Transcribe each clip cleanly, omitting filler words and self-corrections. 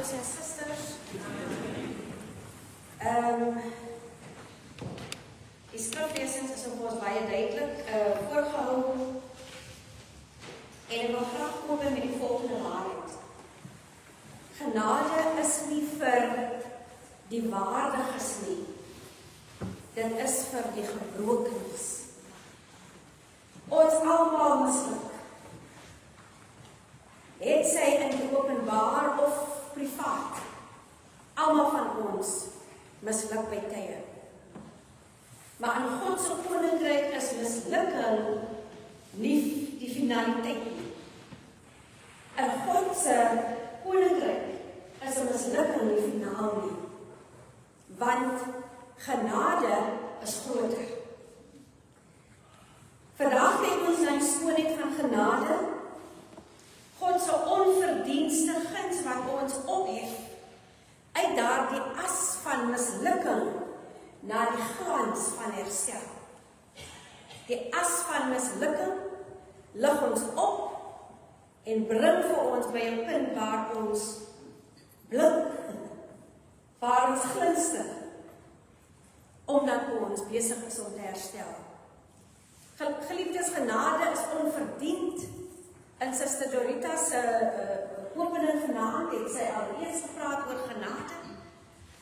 broers en susters. Die skriflesings is op ons baie duidelik voorgehou. En ek wil graag kom met die volgende waarheid. Genade is nie vir die waardiges nie. Dit is vir die gebrokenes. Ons almal misluk. Het sy in die openbaar of privaat. Almal van ons misluk by tye. Maar in God se koninkryk is mislukking nie die finaliteit nie. In God se koninkryk is 'n mislukking nie finaal nie. Want genade is groter. Vandag het ons nou skoonheid van genade, God se onverdienste guns wat ons ophef, uit daardie as van mislukking na die glans van herstel. Die as van mislukking lig ons op en bring vir ons by 'n punt waar ons blink, waar ons glinster, omdat ons besig is om te herstel. Geliefdes, genade is onverdiend. In Suster Dorita se opening vanaand het sy alreeds gepraat oor genade.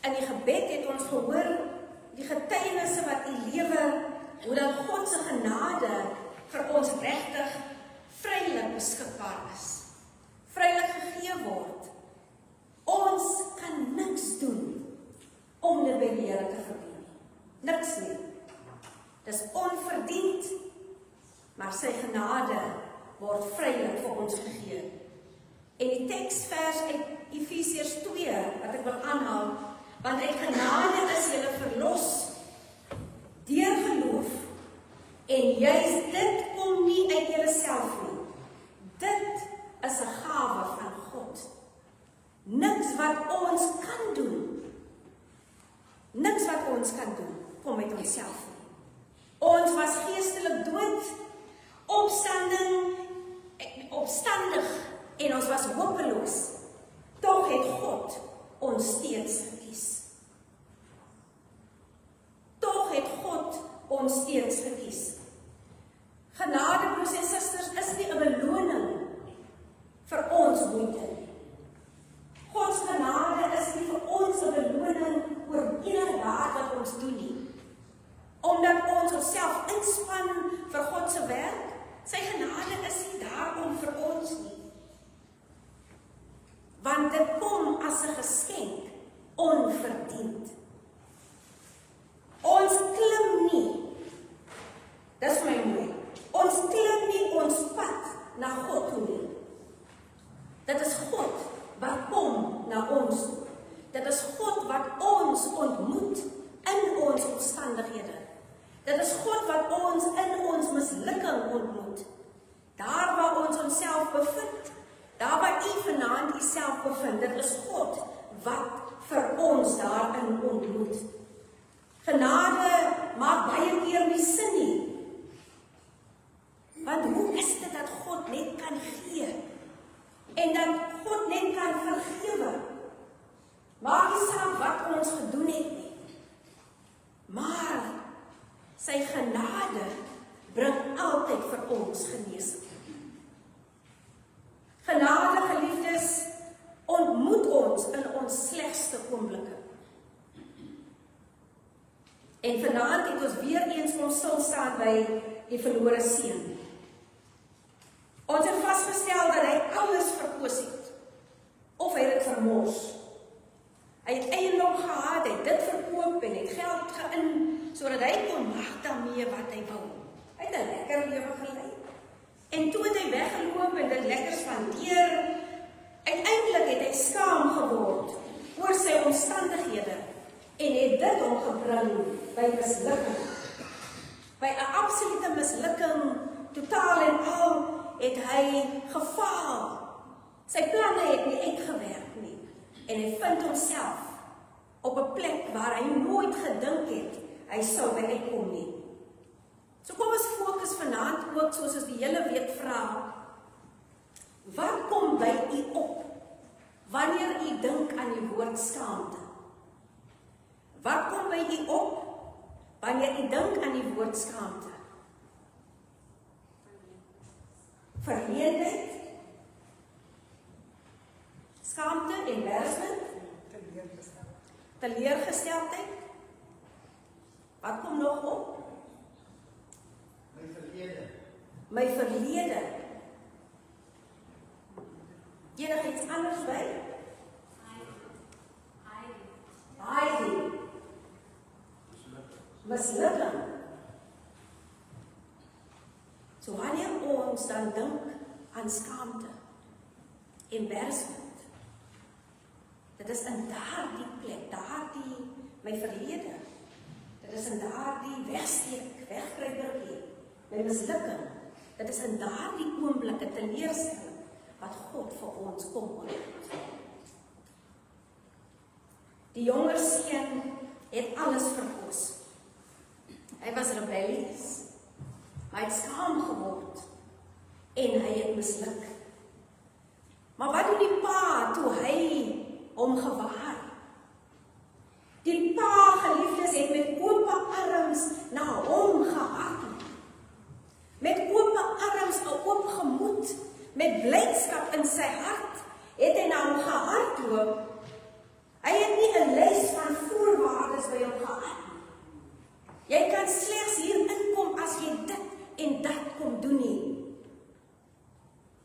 In die gebed het ons gehoor die getuienisse wat u lewe, hoe dat God se genade vir ons regtig vrylik beskikbaar is. Vrylik gegee word. Ons kan niks doen om dit by die Here te verdien. Niks nie. Dis onverdiend, maar sy genade word vrylik vir ons gegee. En die teksvers uit Efesiërs 2 wat ek wil aanhaal, want uit genade is julle verlos deur geloof, en juist dit kom nie uit julleself nie. Dit is 'n gawe van God. Niks wat ons kan doen. Niks wat ons kan doen kom uit onsself nie. Ons was geestelik dood, opstandig en ons was hopeloos. Tog het God ons steeds gekies. Tog het God ons steeds gekies. Genade, broers en susters, is nie 'n beloning vir ons moeite nie. God se genade is nie vir ons 'n beloning oor enige daad wat ons doen nie. Omdat ons onsself inspann vir God se werk, sy genade is nie daarom vir ons nie. Want dit kom as 'n geskenk, onverdiend. Ons klim nie, dis my mooi, ons klim nie ons pad na God toe nie. Dit is God wat kom na ons toe. Dit is God wat ons ontmoet in ons omstandighede. Dit is God wat ons in ons mislukking ontmoet. Daar waar ons onsself bevind, daar waar u vanaand uself bevind, dit is God wat vir ons daarin ontmoet. Genade maak baie keer nie sin nie. Want hoe is dit dat God net kan gee? En dat God net kan vergewe? Maak nie saak wat ons gedoen het nie. Maar sy genade bring altyd vir ons genesing. Genade, geliefdes, ontmoet ons in ons slegste oomblikke. En vanaand het ons weer eens ons stil staan by die verlore seun. Ons het vasgestel dat hy alles verkoos het, of hy het vermors. Hy het eiendom gehad, hy het dit verkoop en het geld geïn, sodat hy kon maak daarmee wat hy wou. Hy het 'n lekker lewe gelei. En toe het hy weggeloop en dit lekker spandeer. Uiteindelik het hy skaam geword oor sy omstandighede en het dit hom gebring by mislukking. By 'n absolute mislukking, totaal en al, het hy gefaal. Sy planne het nie uitgewerk nie. En hy vind homself op 'n plek waar hy nooit gedink het hy sou by uitkom nie. So kom ons fokus vanaand ook, soos ons die hele week vra, wat kom by u op wanneer u dink aan die woord skaamte? Wat kom by u op wanneer u dink aan die woord skaamte? Verleendheid, skaamte, embarrassment, teleurgesteldheid. Wat kom nog op? My verlede. Enigiets anders by? Hiding. Mislukking. So wanneer ons dan dink aan skaamte, embarrassment, dit is in daardie plek, my verlede, dit is in daardie wegsteek, wegkruipertjie, my mislukking, dit is in daardie oomblik 'n teleurstelling wat God vir ons kom ontmoet. Die jonger seun het alles verkos. Hy was rebellies. Hy het skaam geword en hy het misluk. Maar wat doen die pa toe hy hom gewaar? Die pa, geliefdes, het met oop arms na hom gehardloop. Met oop arms, 'n oop gemoed, met blydskap in sy hart, het hy na hom gehardloop. Hy het nie 'n lys van voorwaardes by hom gehad. Jy kan slegs hier inkom as jy dit en dat kom doen nie.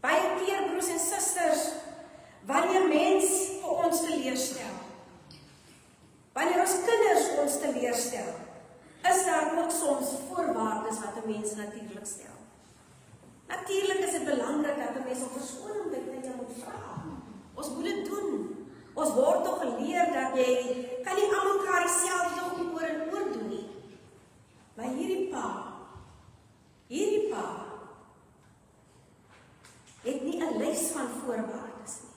Baie keer, broers en susters, wanneer mens vir ons teleurstel, wanneer ons kinders ons teleurstel, is daar ook soms voorwaardes wat 'n mens natuurlik stel. Natuurlik is dit belangrik dat 'n mens om verskoning by jou moet vra. Ons moet dit doen. Ons word tog geleer dat jy kan nie aan mekaar dieselfde oor en oor doen nie. Maar hierdie pa het nie 'n lys van voorwaardes nie.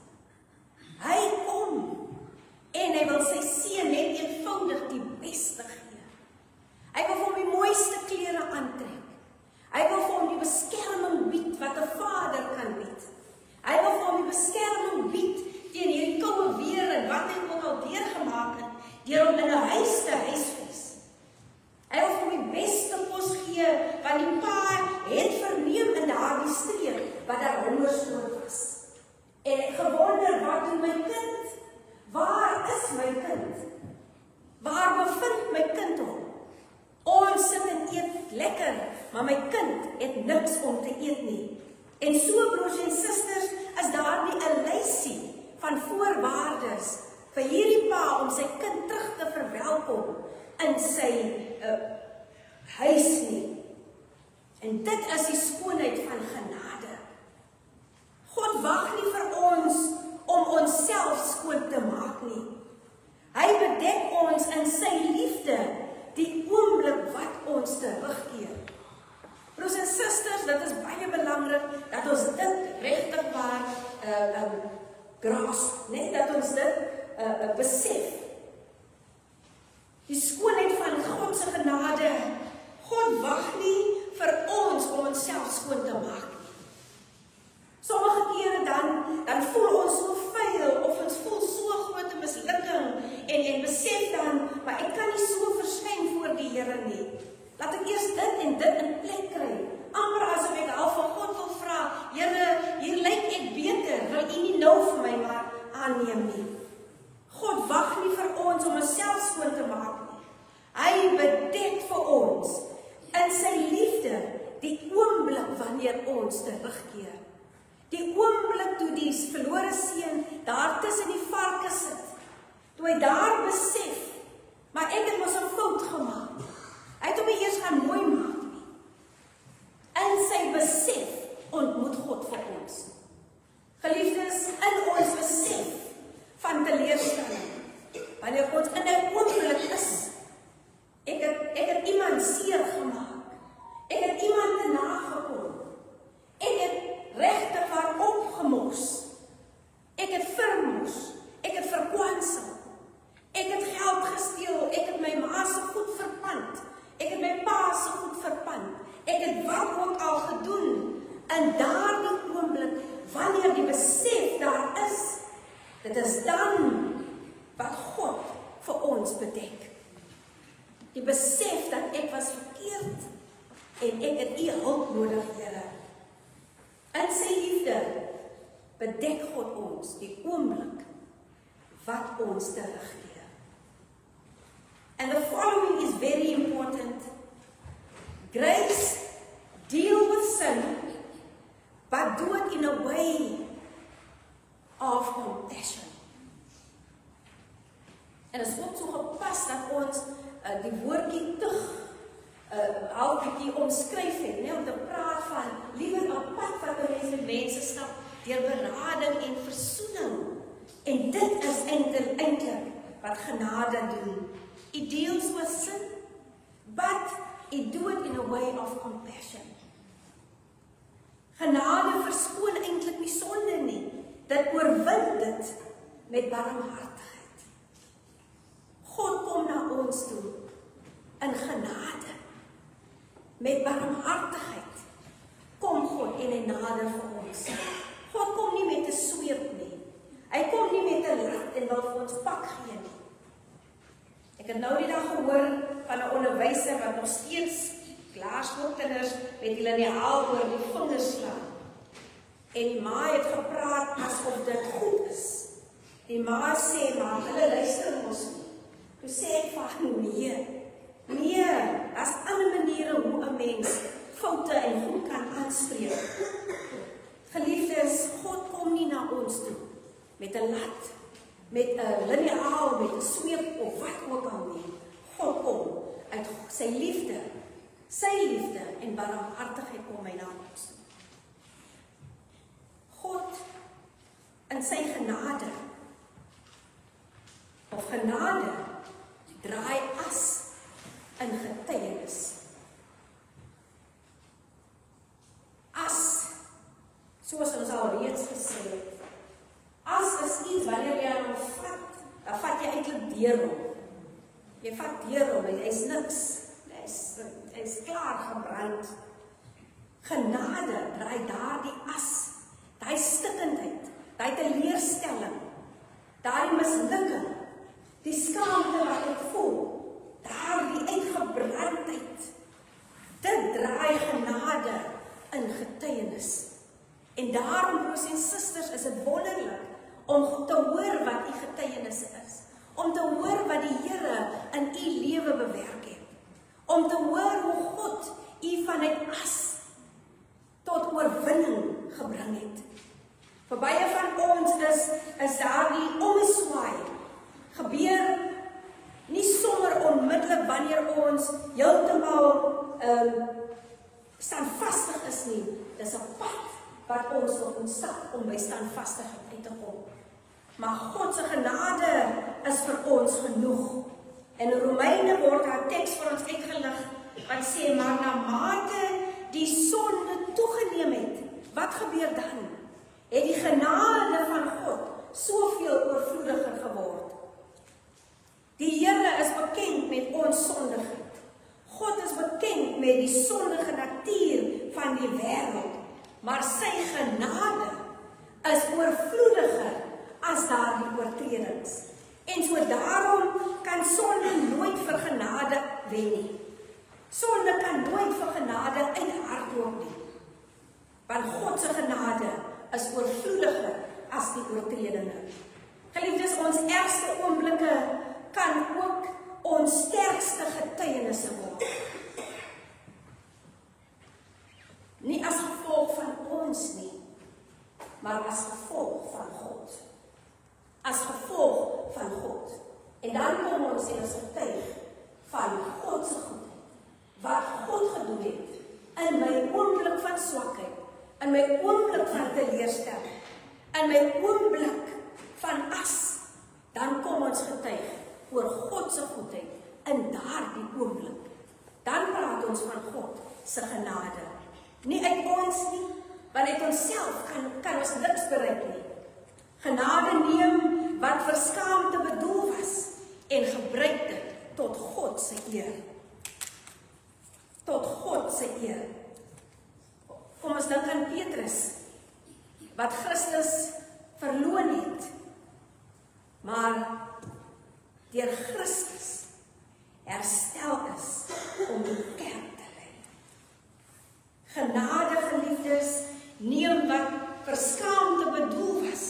Hy kom en hy wil sy seun net eenvoudig die beste gee. Hy wil vir hom die mooiste klere aantrek. Hy wil vir hom die beskerming bied wat 'n vader kan bied. Hy wil vir hom die beskerming bied teen hierdie koue weer en wat hy ook al deurgemaak het, deur hom in 'n huis te huisves. Hy wil vir hom die beste kos gee, want die pa het verneem in daardie streek wat daar hongersnood was. En ek gewonder, wat doen my kind? Waar is my kind? Waar bevind my kind hom? Ons sit en eet lekker, maar my kind het niks om te eet nie. En so, broers en susters, is daar nie 'n lysie van voorwaardes vir hierdie pa om sy kind terug te verwelkom in sy huis nie. En dit is die skoonheid van genade. God wag nie vir ons om onsself skoon te maak nie. Hy bedek ons in sy liefde die oomblik wat ons terugkeer. Broers en susters, dit is baie belangrik dat ons dit regtig waar grasp, net dat ons dit besef. Die skoonheid van God se genade. God wag nie vir ons om onsself skoon te maak nie. Sommige kere dan voel ons so vuil of ons voel so groot mislukking en besef dan, maar ek kan nie so verskyn voor die Here nie. Laat ek eers dit en dit in plek kry. Amper asof ek al van God wil vra, Here, hier lyk ek beter, wil U nie nou vir my maar aanneem nie. God wag nie vir ons om onsself skoon te maak nie. Hy bedek vir ons in sy liefde die oomblik wanneer ons terugkeer. Die oomblik toe die verlore seun daar tussen die varke sit. Toe hy daar besef, maar ek het mos 'n fout gemaak. Hy het hom nie eers gaan mooi maak nie. In sy besef ontmoet God vir ons. Geliefdes, in ons besef van teleurstelling, wanneer ons in 'n oomblik is, ek het iemand seer gemaak. Ek het iemand te nagekom. Ek het regtig waar opgemors. Ek het vermors. Ek het verkwansel. Ek het geld gesteel. Ek het my ma se goed verpand. Ek het my pa se goed verpand. Ek het wat ook al gedoen Dit is dan wat God vir ons bedek. Die besef dat ek was verkeerd en ek het U hulp nodig, Here. In sy liefde bedek God ons die oomblik wat ons teruggee. And the following is very important. Grace deal with sin, but do it in a way of compassion. En het is ook so gepas dat ons die woordjie tug al bietjie omskryf het, om te praat van liewer 'n pad wat 'n mens met mense stap deur berading en versoening. En dit is eintlik wat genade doen. It deals with sin, but it do it in a way of compassion. Genade verskoon eintlik nie sonde nie. Dit oorwin dit met barmhartigheid. God kom na ons toe in genade. Met barmhartigheid kom God en hy nader vir ons. God kom nie met 'n sweep nie. Hy kom nie met 'n lat en wil vir ons pak gee nie. Ek het nou die dag gehoor van 'n onderwyser wat nog steeds laerskoolkinders met die liniaal oor die vingers slaan. En die ma het gepraat asof dit goed is. Die ma sê, maar hulle luister mos nie. Toe sê ek van nee, as ander maniere hoe 'n mens foute en goed kan aanspreek. Geliefdes, God kom nie na ons toe met 'n lat, met 'n liniaal, met 'n sweep of wat ook al nie. God kom uit sy liefde en barmhartigheid kom hy na ons toe. God in sy genade of genade draai as in getuienis. As, soos ons al reeds gesê het, as is iets wanneer jy hom vat, dan vat jy eintlik deur hom. Jy vat deur hom, hy is niks. Hy is klaar gebrand. Genade draai daardie as, daai stikkendheid, daai teleurstelling, daai mislukking, die skaamte wat ek voel, daardie uitgebrandheid, dit draai genade in getuienis. En daarom, broers en susters, is dit wonderlik om te hoor wat u getuienisse is, om te hoor wat die Here in u lewe bewerk het, om te hoor hoe God u vanuit as tot oorwinning gebring het. Vir baie van ons is daardie omswaai gebeur nie sommer onmiddellik wanneer ons heeltemal standvastig is nie. Dis 'n pad wat ons nog moet stap om by standvastigheid uit te kom. Maar God se genade is vir ons genoeg. En in Romeine word daar teks vir ons uitgelig wat sê, maar na mate die sonde toegeneem het, wat gebeur dan? Het die genade van God soveel oorvloediger geword. Die Here is bekend met ons sondigheid. God is bekend met die sondige natuur van die wêreld, maar sy genade is oorvloediger as daardie oortredings. En so daarom kan sonde nooit vir genade wen nie. Sonde kan nooit vir genade uithardloop nie. Want God se genade is oorvloediger as die oortredinge. Geliefdes, ons ergste oomblikke kan ook ons sterkste getuienisse word. Nie as gevolg van ons nie, maar as gevolg van God. As gevolg van God. En dan kom ons en ons getuig van God se goedheid. Wat God gedoen het in my oomblik van swakheid, in my oomblik van teleurstelling, in my oomblik van as, dan kom ons getuig oor God se goedheid in daardie oomblik. Dan praat ons van God se genade. Nie uit ons nie, want uit onsself kan ons niks bereik nie. Genade neem wat vir skaamte bedoel was en gebruik dit tot God se eer. Tot God se eer. Kom ons dink aan Petrus, wat Christus verloon het. maar deur Christus herstel is om die kerk te lei. Genade, geliefdes, neem wat vir skaamte bedoel was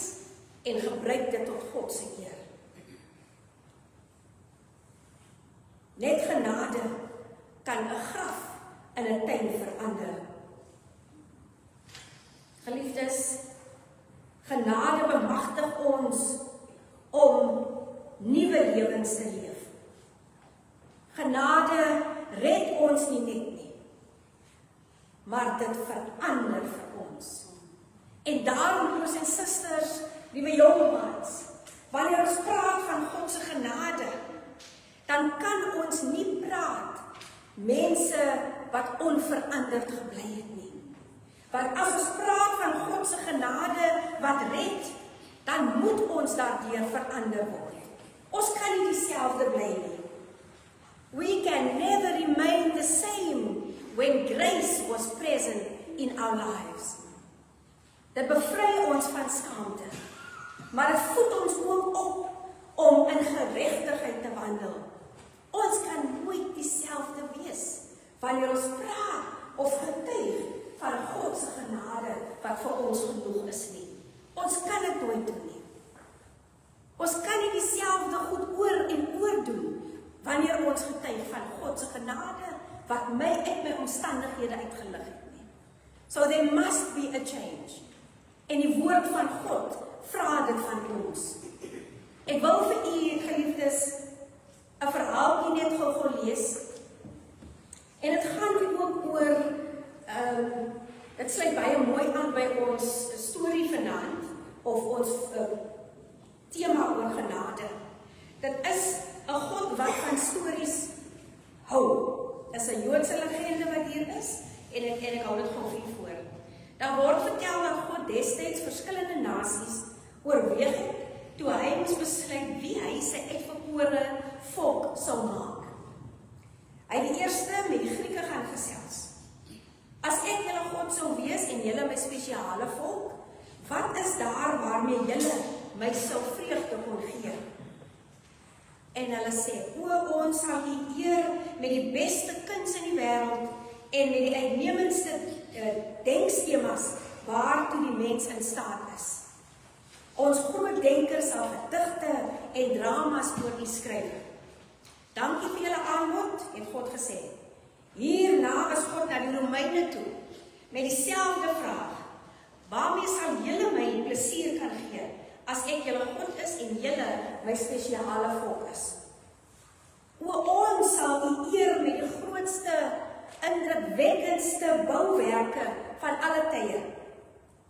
en gebruik dit tot God se eer. Net genade kan 'n graf in 'n tuin verander. Geliefdes, genade bemagtig ons om nuwe lewens te leef. Genade red ons nie net nie, maar dit verander vir ons. En daarom, broers en susters, liewe jongeman's, wanneer ons praat van God se genade, dan kan ons nie praat mense wat onveranderd gebly het nie. Want as ons praat van God se genade wat red, dan moet ons daardeur verander word. Ons kan nie dieselfde bly nie. We can never remain the same when grace was present in our lives. Dit bevry ons van skaamte, maar dit voed ons ook op om in geregtigheid te wandel. Ons kan nooit dieselfde wees wanneer ons praat of getuig van God se genade wat vir ons genoeg is nie. Ons kan dit nooit doen nie. Ons kan nie dieselfde goed oor en oor doen wanneer ons getuig van God se genade wat my uit my omstandighede uitgelig het nie. So there must be a change. En die woord van God vra dit van ons. Ek wil vir u, geliefdes, 'n verhaaltjie net gou lees. En dit gaan ook oor, dit sluit baie mooi aan by ons storie vanaand, of ons tema oor genade. Dit is 'n God wat van stories hou. Dit is 'n Joodse legende wat hier is, en ek hou dit gou vir u voor. Daar word vertel dat God destyds verskillende nasies oorweeg het, toe hy moes besluit wie hy sy uitverkore volk sou maak. Hy het die eerste met die Grieke gaan gesels. As ek julle God sou wees en julle my spesiale volk, wat is daar waarmee julle my sou vreugde kon gee? En hulle sê, o, ons sal u eer met die beste kuns in die wêreld en met die uitnemendste denkskemas waartoe die mens in staat is. Ons groot denkers sal gedigte en dramas oor u skryf. Dankie vir julle aanbod, het God gesê. Hierna is God na die Romeine toe, met dieselfde vraag. Waarmee sal julle my plesier kan gee, as ek julle God is en julle my spesiale volk is? O, ons sal u eer met die grootste, indrukwekkendste bouwerke van alle tye,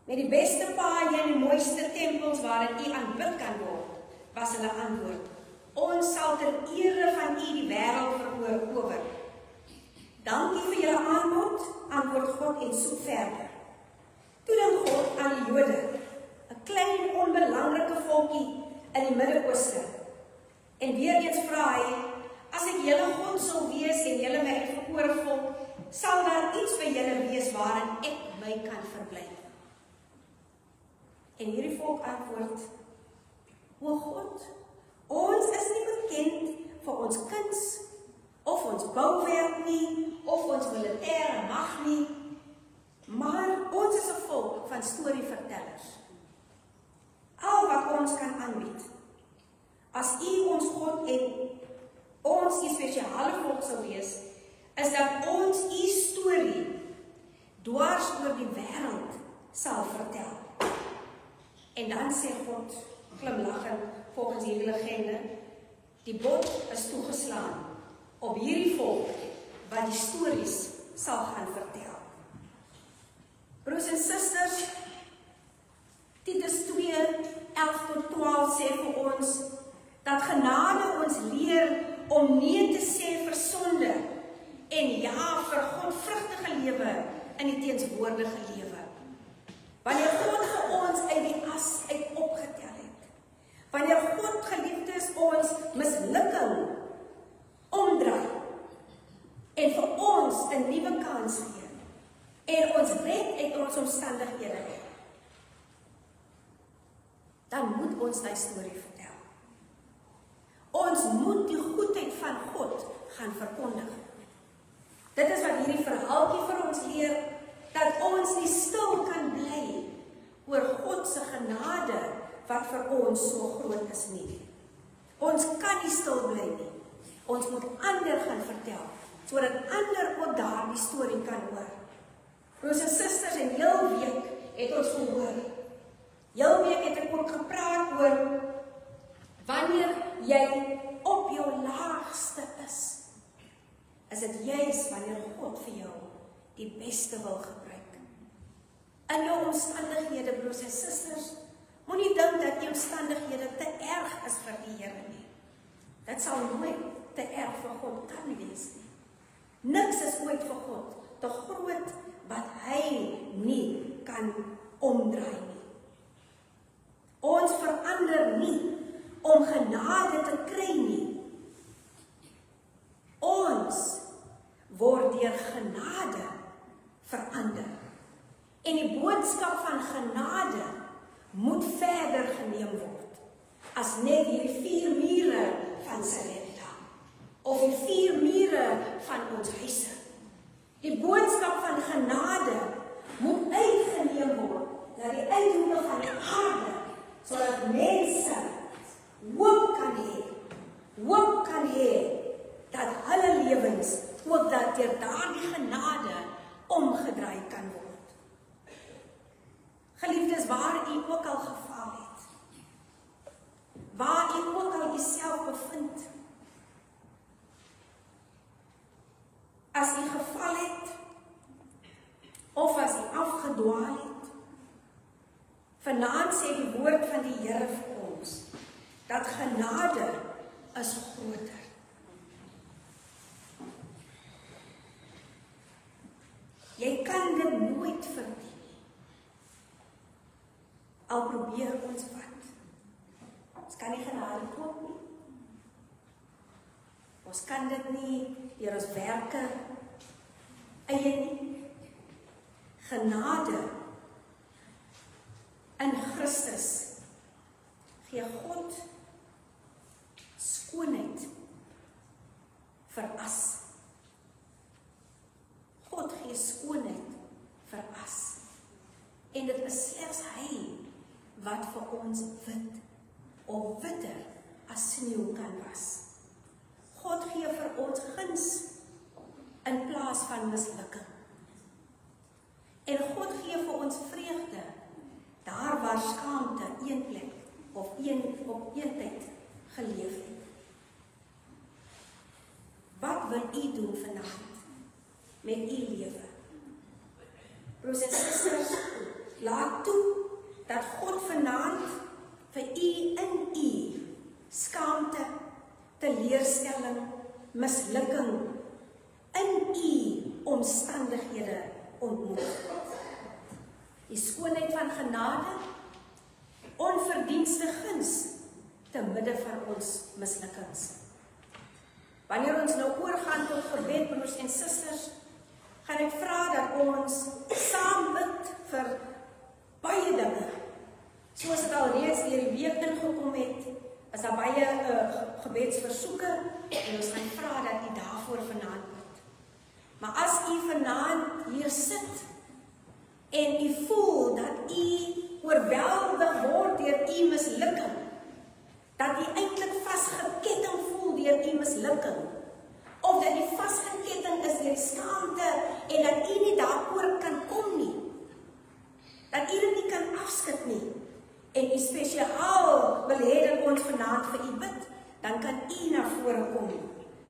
met die beste paaie en die mooiste tempels waarin u aanbid kan word, was hulle antwoord. Ons sal ter ere van u die wêreld verower. Dankie vir julle aanbod, antwoord God en soek verder. Toe dink God aan die Jode, 'n klein onbelangrike volkie in die Midde-Ooste. En weer eens vra hy, as ek julle God sou wees en julle my uitverkore volk, sal daar iets vir julle wees waarin ek my kan verbly. En hierdie volk antwoord, o God, ons is nie bekend vir ons kuns, of ons bouwerk nie, of ons militêre mag nie, maar ons is 'n volk van storievertellers. Al wat ons kan aanbied, as u ons God en ons u spesiale volk sou wees, is dat ons u storie dwars oor die wêreld sal vertel. En dan sê God, glimlaggend volgens hierdie legende, die bod is toegeslaan op hierdie volk wat die stories sal gaan vertel. Broers en susters, Titus 2:11-12 sê vir ons dat genade ons leer om nee te sê vir sonde en ja vir godvrugtige lewe in die teenswoordige lewe. Wanneer God vir ons uit die as uit opgetel het, wanneer God, geliefdes, ons mislukking omdraai en vir ons 'n nuwe kans gee en ons red uit ons omstandighede, dan moet ons die storie vertel. ons moet die goedheid van God gaan verkondig. Dit is wat hierdie verhaaltjie vir ons leer, dat ons nie stil kan bly oor God se genade wat vir ons so groot is nie. Ons kan nie stil bly nie. Ons moet ander gaan vertel, sodat ander ook daardie storie kan hoor. Broers en susters, en heel week het ons gehoor. Heel week het ek ook gepraat oor wanneer jy op jou laagste is dit juis wanneer God vir jou die beste wil gebruik. In jou omstandighede, broers en susters, moenie dink dat die omstandighede te erg is vir die Here nie. Dit sal nooit te erg vir God kan wees nie. Niks is ooit vir God te groot wat hy nie kan omdraai nie. Ons verander nie om genade te kry nie. Ons word deur genade verander. En die boodskap van genade moet verder geneem word as net hierdie 4 mure van Sarepta of die 4 mure van ons huise. Die boodskap van genade moet uitgeneem word na die uithoeke van die aarde, sodat mense hoop kan hê dat hulle lewens ook dat deur daardie genade omgedraai kan word. Geliefdes, waar u ook al geval het, waar u ook al jouself bevind, as u geval het, of as u afgedwaal het, vanaand sê die woord van die Here vir ons, dat genade is groter. Jy kan dit nooit verdien nie. Al probeer ons wat. Ons kan nie genade koop nie. Ons kan dit nie deur ons werke eie nie. Genade in Christus gee God skoonheid vir as. God gee skoonheid vir as. En dit is slegs hy wat vir ons wit of witter as sneeu kan was. God gee vir ons guns in plaas van mislukking. En God gee vir ons vreugde daar waar skaamte een plek of op een tyd geleef het. Wat wil u doen vanaand met u lewe? Broers en susters, laat toe dat God vanaand vir u in u skaamte, teleurstelling, mislukking in u omstandighede ontmoet. Die skoonheid van genade, onverdienste guns te midde van ons mislukkings. Wanneer ons nou oorgaan tot gebed, broers en susters, gaan ek vra dat ons saam bid vir baie dinge. Soos dit al reeds deur die week ingekom het, is daar baie gebedsversoeke en ons gaan vra dat u daarvoor vanaand bid. Maar as u vanaand hier sit en u voel dat u oorweldig word deur u mislukking, dat u eintlik vasgeketting voel deur u mislukking, of dat u vasgeketting is deur skaamte en dat u nie daaroor kan kom nie, dat u dit nie kan afskud nie, en u spesiaal wil hê dat ons vanaand vir u bid, dan kan u na vore kom